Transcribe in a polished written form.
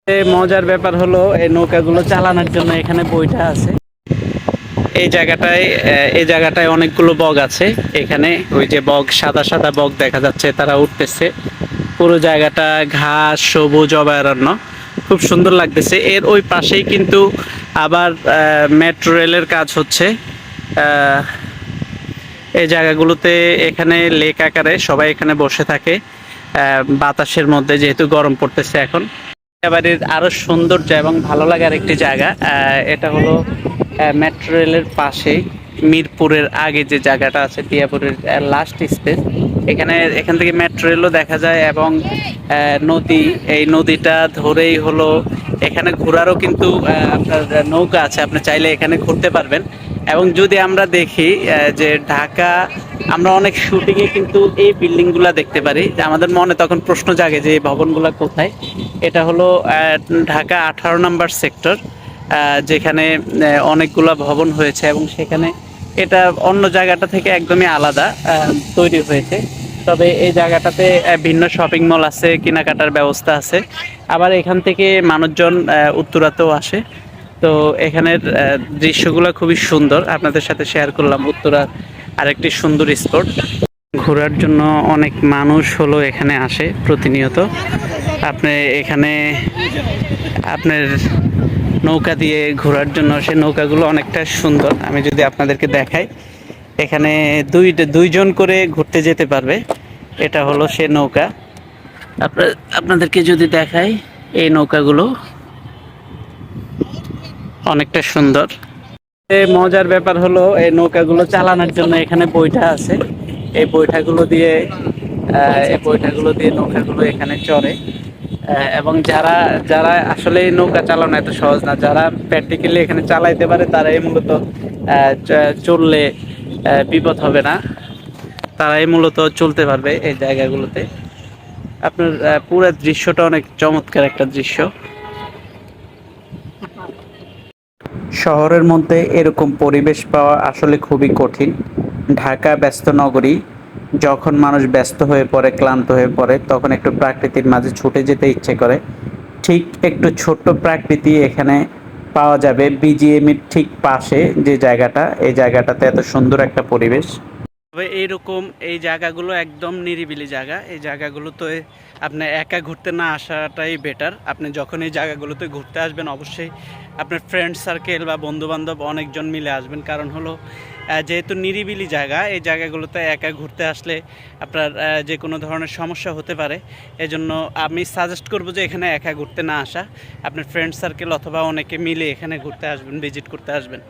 মজার ব্যাপার হলো এই নৌকাগুলো চালানোর জন্য এখানে বইটা আছে। এই জায়গাটায় অনেকগুলো বগ আছে। এখানে ওই যে বগ, সাদা সাদা বগ দেখা যাচ্ছে, তারা উঠতেছে। পুরো জায়গাটা ঘাস সবুজ অভয়ারণ্য, খুব সুন্দর লাগতেছে। এর ওই পাশেই কিন্তু আবার মেট্রো রেলের কাজ হচ্ছে। আহ, এই জায়গাগুলোতে এখানে লেক আকারে সবাই এখানে বসে থাকে বাতাসের মধ্যে, যেহেতু গরম পড়তেছে এখন। বাড়ির আরো সৌন্দর্য এবং ভালো লাগার একটি জায়গা, এটা হলো মেট্রো রেলের পাশেই মিরপুরের আগে যে জায়গাটা আছে, টিয়াপুরের লাস্ট স্টেজ। এখান থেকে মেট্রো রেলও দেখা যায় এবং নদী, এই নদীটা ধরেই হলো এখানে ঘোরারও কিন্তু আপনার নৌকা আছে, আপনি চাইলে এখানে ঘুরতে পারবেন। এবং যদি আমরা দেখি যে ঢাকা, আমরা অনেক শুটিংয়ে কিন্তু এই বিল্ডিংগুলা দেখতে পারি, যে আমাদের মনে তখন প্রশ্ন জাগে যে এই ভবনগুলা কোথায়। এটা হলো ঢাকা 18 নম্বর সেক্টর, যেখানে অনেকগুলা ভবন হয়েছে এবং সেখানে এটা অন্য জায়গাটা থেকে একদমই আলাদা তৈরি হয়েছে। তবে এই জায়গাটাতে ভিন্ন শপিং মল আছে, কেনাকাটার ব্যবস্থা আছে। আবার এখান থেকে মানুষজন উত্তরাতেও আসে। তো এখানের দৃশ্যগুলো খুবই সুন্দর, আপনাদের সাথে শেয়ার করলাম উত্তরার আরেকটি সুন্দর স্পট। ঘোরার জন্য অনেক মানুষ হলো এখানে আসে প্রতিনিয়ত। আপনি এখানে আপনার নৌকা দিয়ে ঘোরার জন্য, সেই নৌকাগুলো অনেকটা সুন্দর। আমি যদি আপনাদেরকে দেখাই, এখানে দুইজন করে ঘুরতে যেতে পারবে। এটা হলো সে নৌকা। আপনাদেরকে যদি দেখাই, এই নৌকাগুলো অনেকটা সুন্দর। মজার ব্যাপার হলো এই নৌকাগুলো চালানোর জন্য এখানে বইটা আছে। এই বইটাগুলো দিয়ে নৌকাগুলো এখানে চড়ে। এবং যারা যারা আসলে এই নৌকা চালানো এত সহজ না, যারা প্র্যাকটিক্যালি এখানে চালাইতে পারে, তারাই মূলত চললে বিপদ হবে না, তারাই মূলত চলতে পারবে এই জায়গাগুলোতে। আপনার পুরো দৃশ্যটা অনেক চমৎকার একটা দৃশ্য। শহরের মধ্যে এরকম পরিবেশ পাওয়া আসলে খুবই কঠিন। ঢাকা ব্যস্ত নগরী, যখন মানুষ ব্যস্ত হয়ে পড়ে, ক্লান্ত হয়ে পড়ে, তখন একটু প্রাকৃতির মাঝে ছুটে যেতে ইচ্ছে করে। ঠিক একটু ছোট্ট প্রাকৃতি এখানে পাওয়া যাবে বিজিএমইর ঠিক পাশে যে জায়গাটা, এই জায়গাটাতে এত সুন্দর একটা পরিবেশ। তবে এইরকম এই জায়গাগুলো একদম নিরিবিলি জায়গা। এই জায়গাগুলোতে আপনি একা ঘুরতে না আসাটাই বেটার। আপনি যখন এই জায়গাগুলোতে ঘুরতে আসবেন, অবশ্যই আপনার ফ্রেন্ড সার্কেল বা বন্ধুবান্ধব অনেকজন মিলে আসবেন। কারণ হলো যেহেতু নিরিবিলি জায়গা, এই জায়গাগুলোতে একা ঘুরতে আসলে আপনার যে কোনো ধরনের সমস্যা হতে পারে। এজন্য আমি সাজেস্ট করব যে এখানে একা ঘুরতে না আসা, আপনার ফ্রেন্ড সার্কেল অথবা অনেকে মিলে এখানে ঘুরতে আসবেন, ভিজিট করতে আসবেন।